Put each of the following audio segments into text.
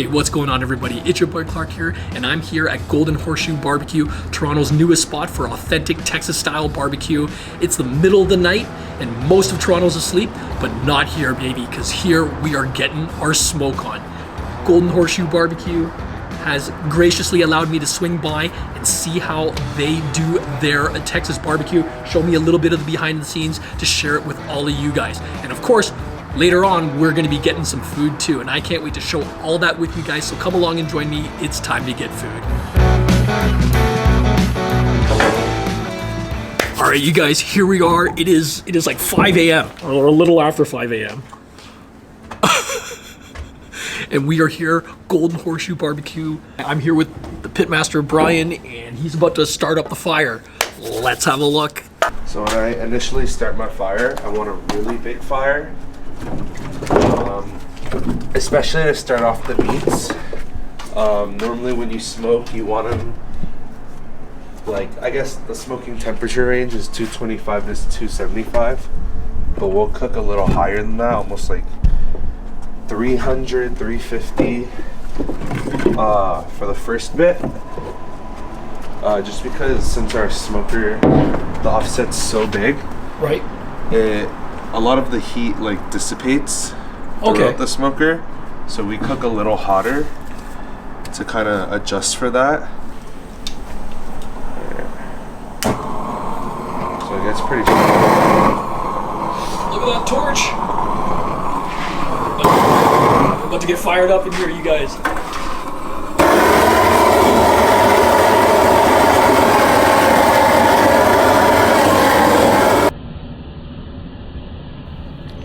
Hey, what's going on, everybody? It's your boy Clark here, and I'm here at Golden Horseshoe Barbecue, Toronto's newest spot for authentic Texas-style barbecue. It's the middle of the night, and most of Toronto's asleep, but not here, baby, because here we are getting our smoke on. Golden Horseshoe Barbecue has graciously allowed me to swing by and see how they do their Texas barbecue, show me a little bit of the behind the scenes to share it with all of you guys. And of course, later on, we're gonna be getting some food too, and I can't wait to show all that with you guys, so come along and join me. It's time to get food. All right, you guys, here we are. It is like 5 a.m. or a little after 5 a.m. And we are here, Golden Horseshoe Barbecue. I'm here with the pitmaster, Brian, and he's about to start up the fire. Let's have a look. So when I initially start my fire, I want a really big fire. Especially to start off the meats. Normally when you smoke, you want them, like, I guess the smoking temperature range is 225 to 275. But we'll cook a little higher than that, almost like 300, 350 for the first bit. Just because since our smoker, the offset's so big, right? A lot of the heat like dissipates throughout the smoker, so we cook a little hotter to kind of adjust for that. So it gets pretty strong. Look at that torch! We're about to get fired up in here, you guys.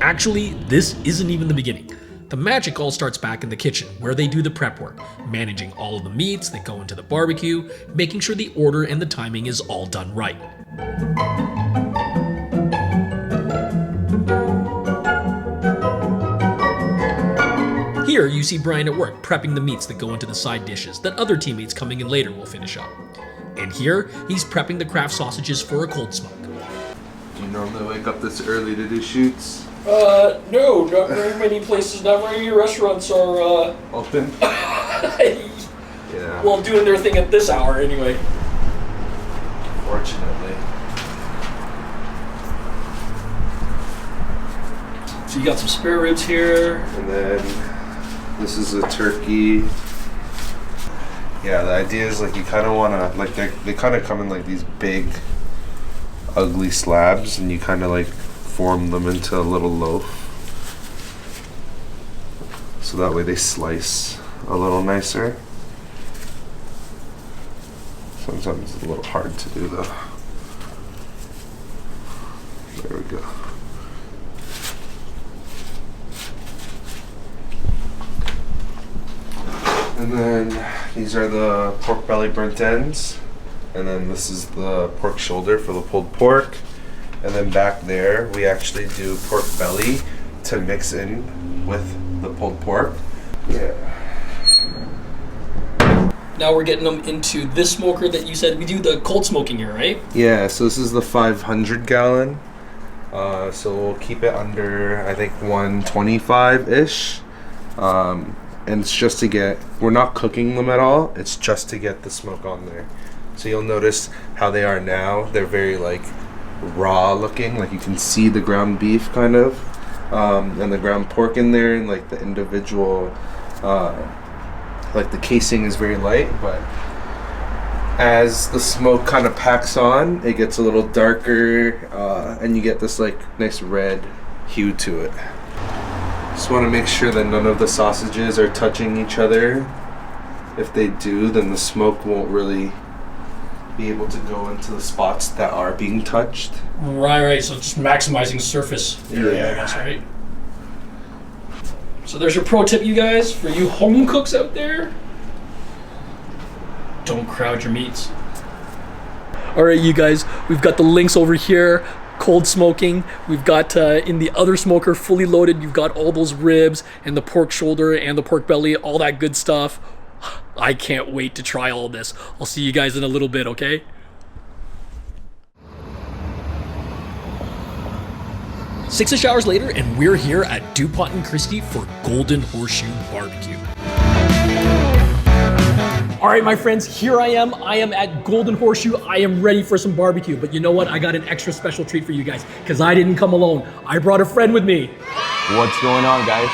Actually, this isn't even the beginning. The magic all starts back in the kitchen, where they do the prep work, managing all of the meats that go into the barbecue, making sure the order and the timing is all done right. Here you see Brian at work prepping the meats that go into the side dishes that other teammates coming in later will finish up. And here he's prepping the craft sausages for a cold smoke. Do you normally wake up this early to do shoots? No, not very many places, not very many restaurants are, open? Yeah. Well, doing their thing at this hour anyway. Fortunately. So you got some spare ribs here. And then this is a turkey. Yeah, the idea is like you kind of want to, like they kind of come in like these big, ugly slabs, and you kind of like form them into a little loaf. So that way they slice a little nicer. Sometimes it's a little hard to do though. There we go. And then these are the pork belly burnt ends. And then this is the pork shoulder for the pulled pork. And then back there, we actually do pork belly to mix in with the pulled pork. Yeah. Now we're getting them into this smoker that you said we do the cold smoking here, right? Yeah, so this is the 500 gallon. So we'll keep it under, I think, 125-ish. And it's just to get, we're not cooking them at all. It's just to get the smoke on there. So you'll notice how they are now. They're very like raw looking, like you can see the ground beef kind of, and the ground pork in there, and like the individual, like the casing is very light, but as the smoke kind of packs on, it gets a little darker, and you get this like nice red hue to it. Just want to make sure that none of the sausages are touching each other. If they do, then the smoke won't really be able to go into the spots that are being touched. Right, so just maximizing surface area, I guess, right? So there's your pro tip, you guys, for you home cooks out there. Don't crowd your meats. All right, you guys, we've got the links over here. Cold smoking. We've got in the other smoker, fully loaded, you've got all those ribs and the pork shoulder and the pork belly, all that good stuff. I can't wait to try all this. I'll see you guys in a little bit, okay? 6-ish hours later, and we're here at DuPont and Christie for Golden Horseshoe Barbecue. All right, my friends, here I am. I am at Golden Horseshoe. I am ready for some barbecue. But you know what? I got an extra special treat for you guys because I didn't come alone. I brought a friend with me. What's going on, guys?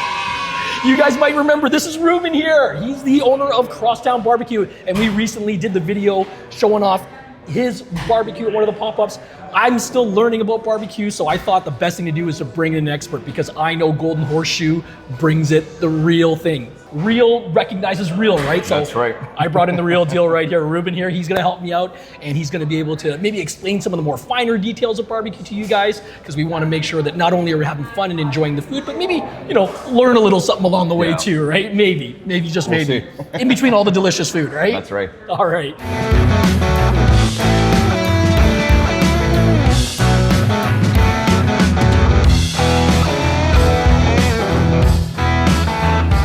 You guys might remember, this is Rueben here. He's the owner of Crosstown Barbecue, and we recently did the video showing off his barbecue at one of the pop-ups. I'm still learning about barbecue, so I thought the best thing to do is to bring in an expert because I know Golden Horseshoe brings it the real thing. Real recognizes real, right? So that's right. I brought in the real deal right here. Rueben here, he's gonna help me out and he's gonna be able to maybe explain some of the more finer details of barbecue to you guys because we wanna make sure that not only are we having fun and enjoying the food, but maybe, you know, learn a little something along the way too, right? Maybe just We'll maybe. see. In between all the delicious food, right? That's right. All right.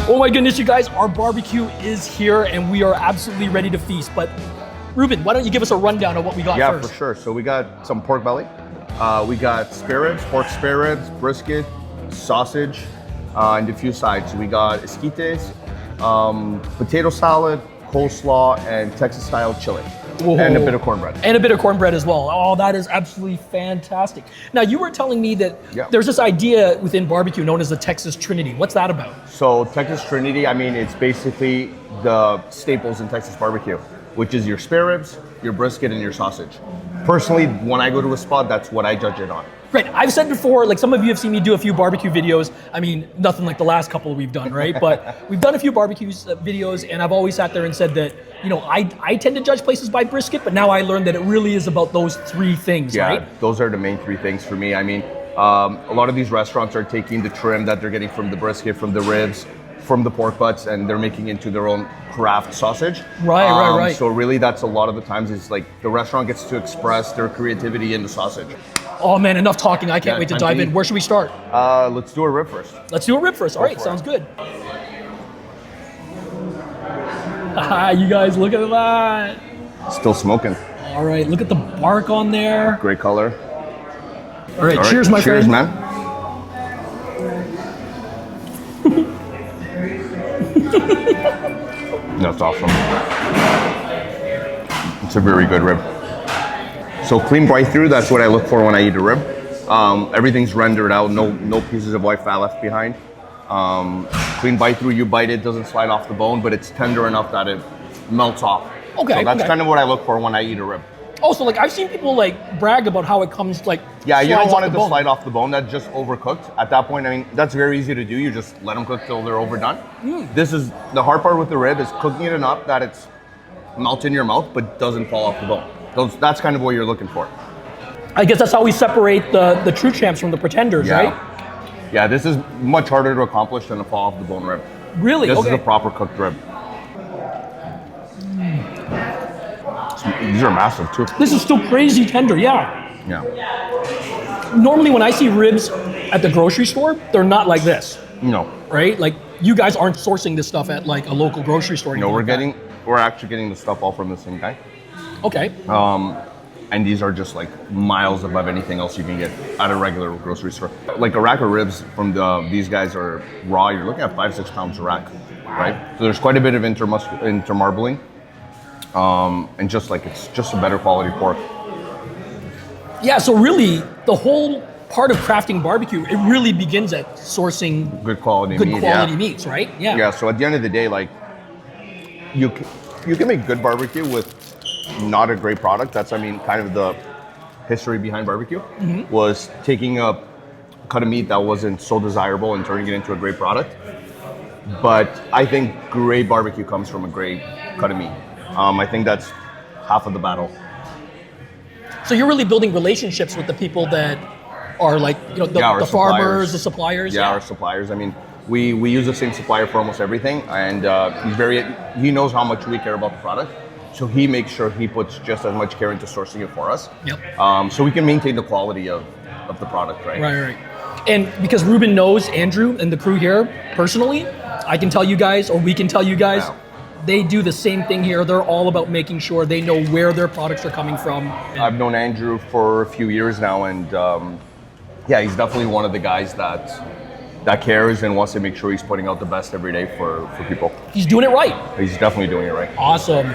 Oh my goodness, you guys, our barbecue is here and we are absolutely ready to feast. But Rueben, why don't you give us a rundown of what we got first? Yeah, for sure. So we got some pork belly. We got spare ribs, pork spare ribs, brisket, sausage, and a few sides. We got esquites, potato salad, coleslaw, and Texas style chili. Whoa. And a bit of cornbread. And a bit of cornbread as well. Oh, that is absolutely fantastic. Now, you were telling me that there's this idea within barbecue known as the Texas Trinity. What's that about? So Texas Trinity, I mean, it's basically the staples in Texas barbecue, which is your spare ribs, your brisket, and your sausage. Personally, when I go to a spot, that's what I judge it on. Right, I've said before, like some of you have seen me do a few barbecue videos. I mean, nothing like the last couple we've done, right? But we've done a few barbecue videos and I've always sat there and said that, you know, I tend to judge places by brisket, but now I learned that it really is about those three things, right? Yeah, those are the main three things for me. I mean, a lot of these restaurants are taking the trim that they're getting from the brisket, from the ribs, from the pork butts, and they're making into their own craft sausage. Right. So really that's a lot of the times is like the restaurant gets to express their creativity in the sausage. Oh man, enough talking. I can't wait to dive in. Where should we start? Let's do a rib first. Let's do a rib first. All right, sounds good. You guys, look at that. Still smoking. All right, look at the bark on there. Great color. All right, cheers, my friend. Cheers, man. That's awesome. It's a very good rib. So clean right through, that's what I look for when I eat a rib. Everything's rendered out, no pieces of white fat left behind. Clean bite through, you bite it, doesn't slide off the bone, but it's tender enough that it melts off. Okay. So that's kind of what I look for when I eat a rib. Oh, so like I've seen people like brag about how it comes like yeah, you don't want it to bone. slide off the bone. That's just overcooked. At that point, I mean, that's very easy to do. You just let them cook till they're overdone. This is the hard part with the rib is cooking it enough that it's melt in your mouth but doesn't fall off the bone. That's kind of what you're looking for. I guess that's how we separate the true champs from the pretenders, right? Yeah, this is much harder to accomplish than a fall off the bone rib. Really? This is a proper cooked rib. These are massive too. This is still crazy tender, yeah. Normally when I see ribs at the grocery store, they're not like this. No. Right? Like you guys aren't sourcing this stuff at like a local grocery store. No, we're actually getting the stuff all from the same guy. Okay. And these are just like miles above anything else you can get at a regular grocery store. Like a rack of ribs from these guys are raw. You're looking at 5-6 pounds a rack, right? So there's quite a bit of intermarbling. And just like it's just a better quality pork. Yeah, so really the whole part of crafting barbecue, it really begins at sourcing good quality meats, right? Yeah. Yeah, so at the end of the day, like you can make good barbecue with not a great product. That's, I mean, kind of the history behind barbecue was taking a cut of meat that wasn't so desirable and turning it into a great product. But I think great barbecue comes from a great cut of meat. I think that's half of the battle. So you're really building relationships with the people that are like, you know, the farmers, the suppliers. Yeah, our suppliers. I mean, we use the same supplier for almost everything, and he knows how much we care about the product. So he makes sure he puts just as much care into sourcing it for us. Yep. So we can maintain the quality of the product, right? Right. And because Rueben knows Andrew and the crew here personally, I can tell you guys, or we can tell you guys, they do the same thing here. They're all about making sure they know where their products are coming from. I've known Andrew for a few years now, and he's definitely one of the guys that that cares and wants to make sure he's putting out the best every day for people. He's doing it right. He's definitely doing it right. Awesome.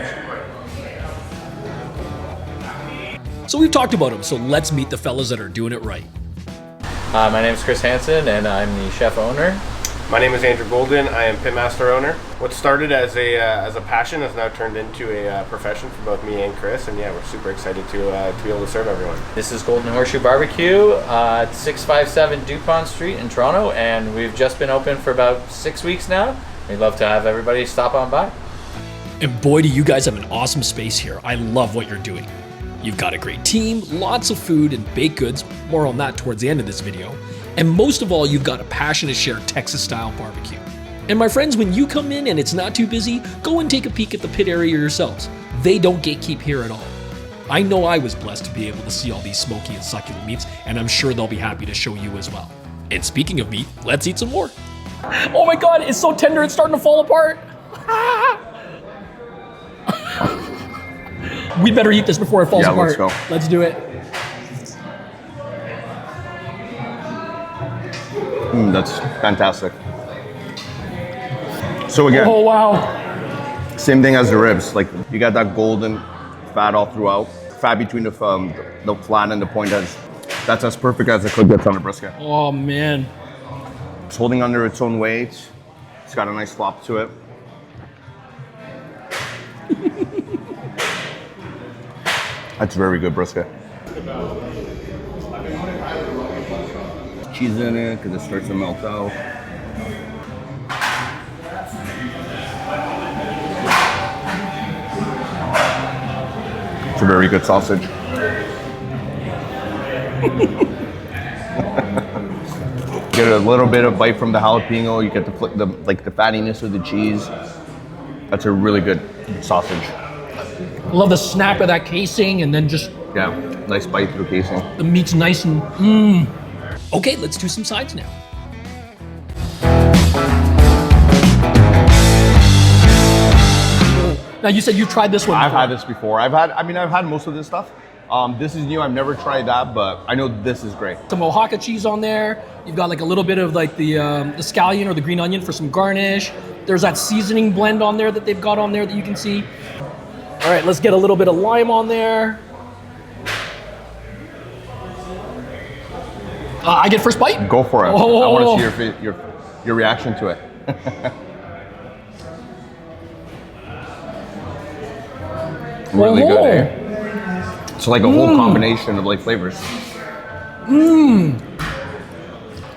So we've talked about him, so let's meet the fellas that are doing it right. My name is Chris Hansen, and I'm the chef owner. My name is Andrew Golden. I am pitmaster owner. What started as a passion has now turned into a profession for both me and Chris, and yeah, we're super excited to be able to serve everyone. This is Golden Horseshoe Barbecue at 657 DuPont Street in Toronto, and we've just been open for about 6 weeks now. We'd love to have everybody stop on by. And boy, do you guys have an awesome space here. I love what you're doing. You've got a great team, lots of food and baked goods, more on that towards the end of this video. And most of all, you've got a passion to share Texas-style barbecue. And my friends, when you come in and it's not too busy, go and take a peek at the pit area yourselves. They don't gatekeep here at all. I know I was blessed to be able to see all these smoky and succulent meats, and I'm sure they'll be happy to show you as well. And speaking of meat, let's eat some more. Oh my God, it's so tender, it's starting to fall apart. We better eat this before it falls apart. Let's go. Let's do it. That's fantastic. So again, Oh wow. same thing as the ribs. Like you got that golden fat all throughout. Fat between the flat and the point that's as perfect as it could get on a brisket. Oh man. It's holding under its own weight. It's got a nice flop to it. That's very good brisket. Cheese in it because it starts to melt out. It's a very good sausage. Get a little bit of bite from the jalapeno. You get the fattiness of the cheese. That's a really good sausage. I love the snap of that casing, and then just Nice bite through casing. the meat's nice and Okay, let's do some sides now. Now you said you tried this one I've before. had this before. I've had most of this stuff. This is new. I've never tried that, but I know this is great. Some Oaxaca cheese on there. You've got like a little bit of like the scallion or the green onion for some garnish. There's that seasoning blend on there that they've got on there that you can see. All right, let's get a little bit of lime on there. I get first bite? Go for it. Oh. I want to see your reaction to it. Really good, eh? It's like a whole combination of like flavors.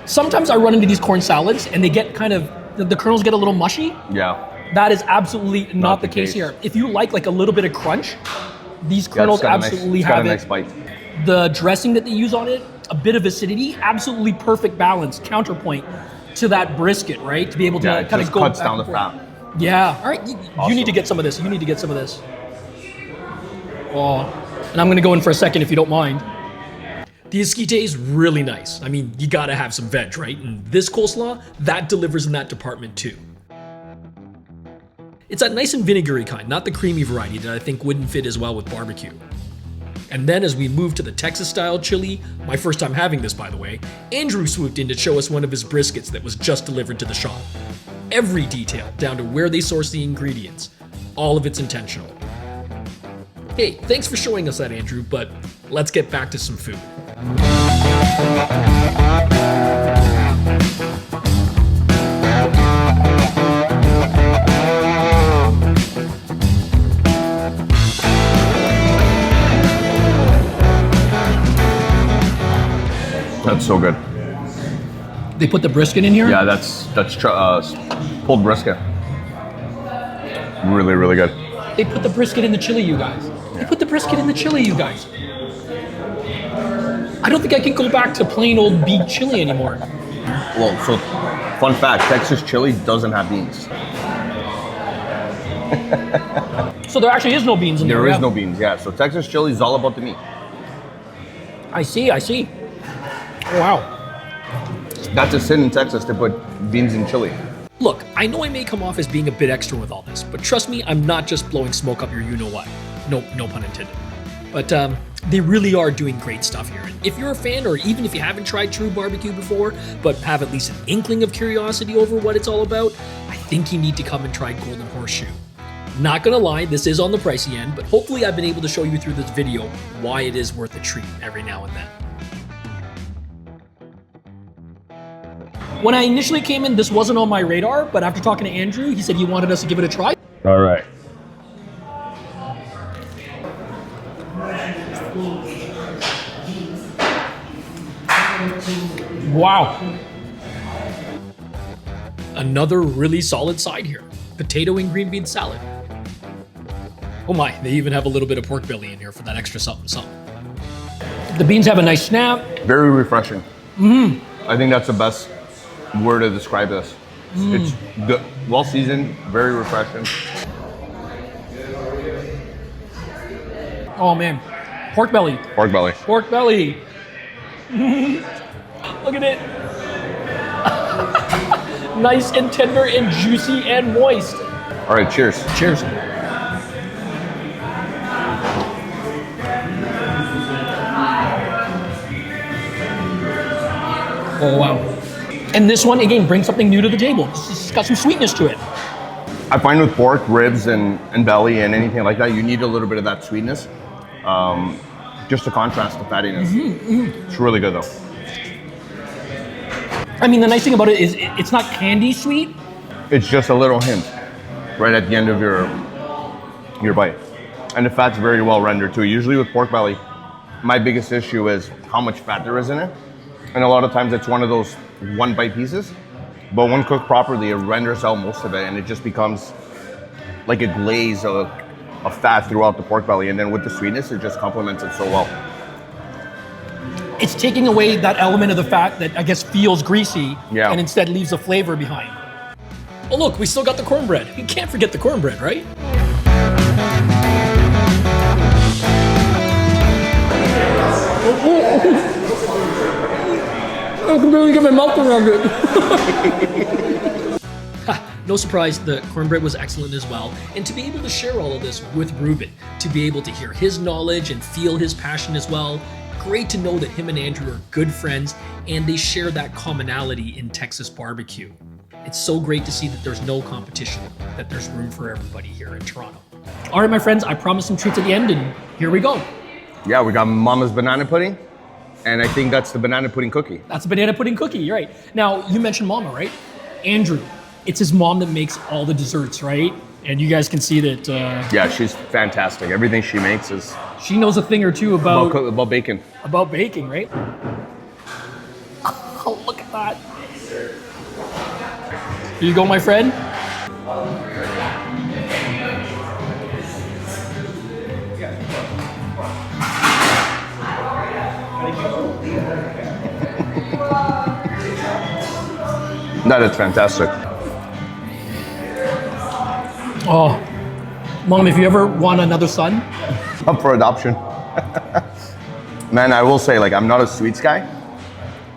Sometimes I run into these corn salads and they get kind of, the kernels get a little mushy. Yeah. That is absolutely not the case here. If you like a little bit of crunch, these kernels absolutely have got a it. nice bite. The dressing that they use on it, a bit of acidity, absolutely perfect balance, counterpoint to that brisket, right? To be able to Yeah, it kind of just go cuts back down the and forth. fat. Yeah. All right. You Awesome. need to get some of this. You need to get some of this. Oh, and I'm going to go in for a second if you don't mind. The Esquites, really nice. I mean, you got to have some veg, right? And this coleslaw, that delivers in that department too. It's that nice and vinegary kind, not the creamy variety that I think wouldn't fit as well with barbecue. And then as we move to the Texas style chili, my first time having this by the way, Andrew swooped in to show us one of his briskets that was just delivered to the shop. Every detail, down to where they source the ingredients, all of it's intentional. Hey, thanks for showing us that, Andrew, but let's get back to some food. That's so good. They put the brisket in here? Yeah, that's pulled brisket. Really, really good. They put the brisket in the chili, you guys. They put the brisket in the chili, you guys. I don't think I can go back to plain old beef chili anymore. Well, so fun fact, Texas chili doesn't have beans. So there actually is no beans in there. There is no beans, yeah. So Texas chili is all about the meat. I see. Oh, wow. That's a sin in Texas to put beans in chili. Look, I know I may come off as being a bit extra with all this, but trust me, I'm not just blowing smoke up your you-know-what. No pun intended. But they really are doing great stuff here. And if you're a fan, or even if you haven't tried true barbecue before, but have at least an inkling of curiosity over what it's all about, I think you need to come and try Golden Horseshoe. Not gonna lie, this is on the pricey end, but hopefully I've been able to show you through this video why it is worth a treat every now and then. When I initially came in, this wasn't on my radar, but after talking to Andrew, he said he wanted us to give it a try. All right. Wow. Another really solid side here. Potato and green bean salad. Oh my, they even have a little bit of pork belly in here for that extra something something. The beans have a nice snap. Very refreshing. I think that's the best word to describe this. It's good, well seasoned, very refreshing. Oh man, pork belly. Pork belly. Pork belly. Look at it. Nice and tender and juicy and moist. All right, cheers. Cheers. Oh wow. And this one, again, brings something new to the table. It's got some sweetness to it. I find with pork, ribs, and belly and anything like that, you need a little bit of that sweetness, just to contrast the fattiness. It's really good though. I mean, the nice thing about it is it's not candy sweet. It's just a little hint right at the end of your bite. And the fat's very well rendered too. Usually with pork belly, my biggest issue is how much fat there is in it. And a lot of times it's one of those one bite pieces, but when cooked properly, it renders out most of it and it just becomes like a glaze of fat throughout the pork belly. And then with the sweetness, it just complements it so well. It's taking away that element of the fat that I guess feels greasy, Yeah. and instead leaves a flavor behind. Oh look, we still got the cornbread. You can't forget the cornbread, right? I can barely get my mouth around it. No surprise, the cornbread was excellent as well. And to be able to share all of this with Rueben, to be able to hear his knowledge and feel his passion as well, great to know that him and Andrew are good friends and they share that commonality in Texas barbecue. It's so great to see that there's no competition, that there's room for everybody here in Toronto. All right, my friends, I promised some treats at the end and here we go. Yeah, we got Mama's banana pudding, and I think that's the banana pudding cookie. That's a banana pudding cookie, you're right. Now, you mentioned Mama, right? Andrew, it's his mom that makes all the desserts, right? And you guys can see that... Yeah, she's fantastic. Everything she makes is... She knows a thing or two about bacon. About baking, right? Oh, look at that. Here you go, my friend. That is fantastic. Oh, Mom, if you ever want another son, Up for adoption. Man, I will say, like, I'm not a sweets guy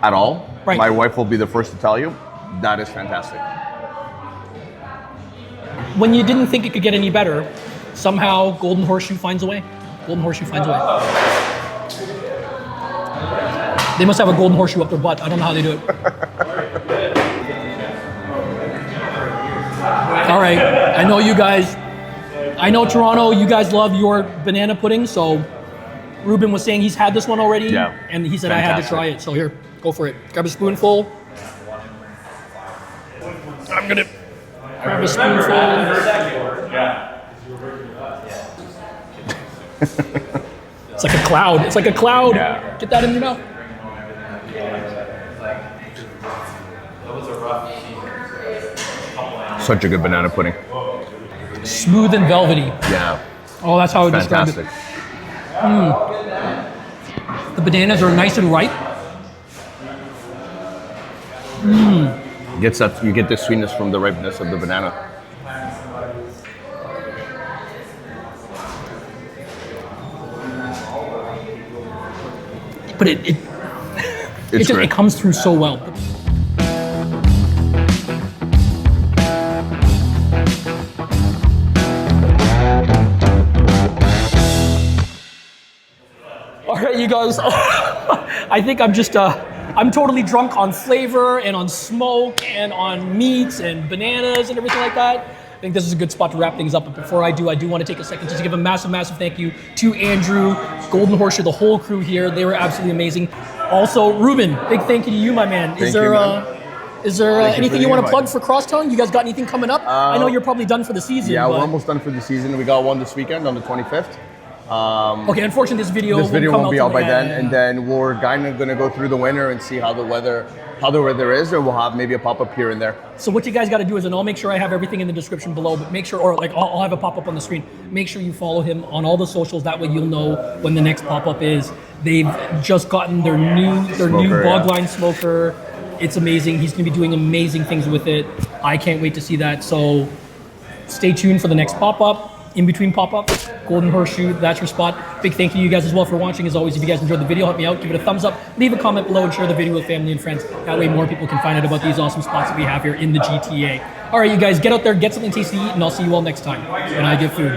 at all. Right. My wife will be the first to tell you, that is fantastic. when you didn't think it could get any better, somehow Golden Horseshoe finds a way. Golden Horseshoe finds a way. They must have a golden horseshoe up their butt. I don't know how they do it. All right, I know you guys, I know Toronto, you guys love your banana pudding, so Rueben was saying he's had this one already, Yeah. and he said Fantastic. I had to try it, so here, go for it. Grab a spoonful. I'm gonna grab a spoonful. It's like a cloud, it's like a cloud. Yeah. Get that in your mouth. Such a good banana pudding. Smooth and velvety. Yeah. Oh, that's how I would describe Fantastic. it. The bananas are nice and ripe. Gets that, you get the sweetness from the ripeness of the banana. But it It's just, great. it comes through so well. All right, you guys. I think I'm just, I'm totally drunk on flavor and on smoke and on meats and bananas and everything like that. I think this is a good spot to wrap things up. But before I do want to take a second just to give a massive, massive thank you to Andrew, Golden Horseshoe, the whole crew here. They were absolutely amazing. Also, Ruben, big thank you to you, my man. Is there anything you want to plug for Crosstown? You guys got anything coming up? I know you're probably done for the season. Yeah, we're almost done for the season. We got one this weekend on the 25th. Okay, unfortunately, this video won't be out by then, and then we're kind of going to go through the winter and see how the weather is, or we'll have maybe a pop-up here and there. So what you guys got to do is, and I'll make sure I have everything in the description below, but make sure, or like I'll have a pop-up on the screen. Make sure you follow him on all the socials. That way you'll know when the next pop-up is. They've just gotten their new bogline smoker. It's amazing. He's going to be doing amazing things with it. I can't wait to see that. So stay tuned for the next pop-up. In between pop-ups, Golden Horseshoe, that's your spot. Big thank you to you guys as well for watching. As always, if you guys enjoyed the video, help me out, give it a thumbs up, leave a comment below, and share the video with family and friends. That way more people can find out about these awesome spots that we have here in the GTA. All right, you guys, get out there, get something tasty to eat, and I'll see you all next time when I get food.